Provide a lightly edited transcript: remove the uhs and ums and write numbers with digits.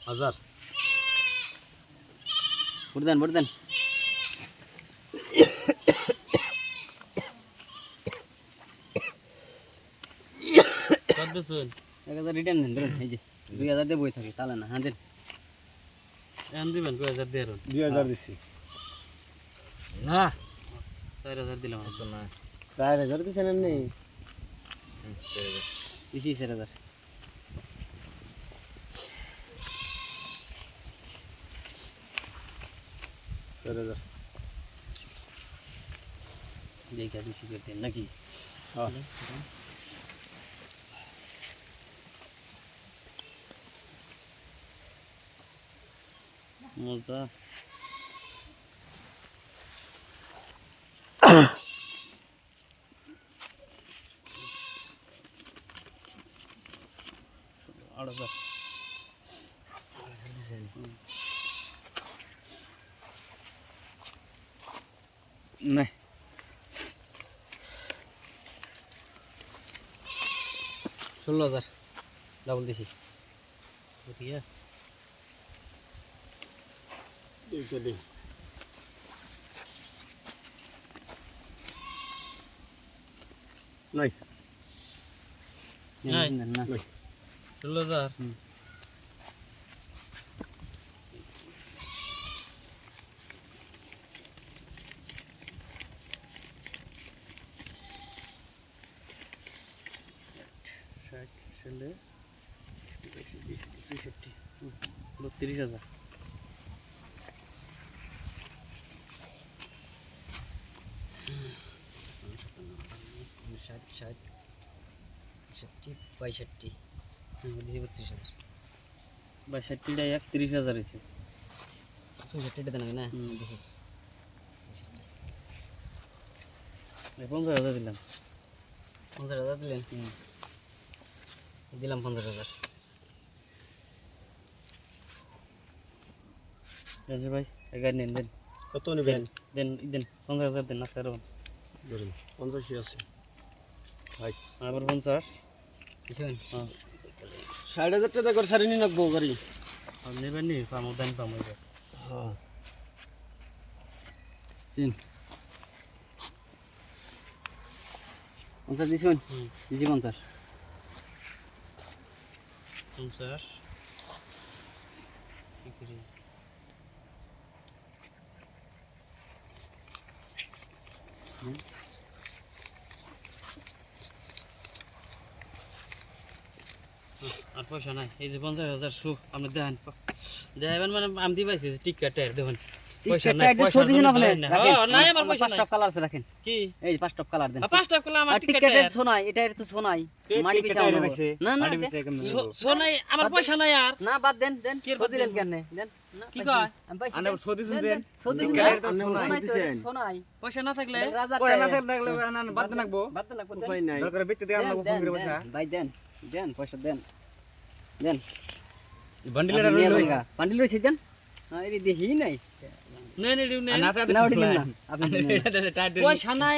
হাজার বুড়দান বুড়দান কত শুন 1000 রিটার্ন দেন ধরুন এই যে 2000 দিয়ে বই থাকে তাহলে না হ্যাঁ দেন এম দিবেন 2000 দিয়ে 2000 দিছি না 4000 দিলাম তো না 4000 দিছেন নেই দিছি 4000 4000 দেখা দিছি করতে নাকি হ্যাঁ মজা আড়া না 16000 ডাবল দিছি বুঝিয়া দেখে দে নাই নাই না 16000 ছেলে 32000 62 টা 31000 হইছে 64 দেন না দিছি 15000 দিলাম 15000 দিলেন দিলাম 15000 রাজু ভাই এগার নেন দেন কত নেবেন দেন দেন 15000 দেন না স্যার ধরুন 50 আছে ভাই আবার 50 দিছেন হ্যাঁ 60000 টাকা করে সারি নি নাকবো গাড়ি আর নেবেন নি পামো দেন পামো হ্যাঁ সিন 50 দিছেন দিছি 50 50 কি করি আর পয়সা নাই এই যে 50000 শু আপনি দেন দেবেন মানে আমি দি পাইছি টিকেটের দেখুন পয়সা নাই পয়সা নাই আমার পয়সা নাই 5 কালার আছে রাখেন কি এই 5 টপ কালার দেন 5 টাকা করলে আমার টিকেটের টিকেটের সোনাই এটা তো সোনাই মাটি পিছে না না সোনাই আমার পয়সা নাই আর না বাদ দেন দেন কি কি দিলেন কেন দেন কি কয় আমি পাইছি আনে সদিছেন দেন সোনাই সোনাই পয়সা না থাকলে রাজা না থাকলে না বাদ নাকবো বাদ না কোন উপায় নাই দরকার বেতে দেন লাগবো ফোন করে পয়সা ভাই দেন দেন পয়সা দেন দেন বান্ডিলটা বান্ডিল রইছে দেন এই দেখি নাই নেই নেই না ওটি দিন না আপনি পয়সা নাই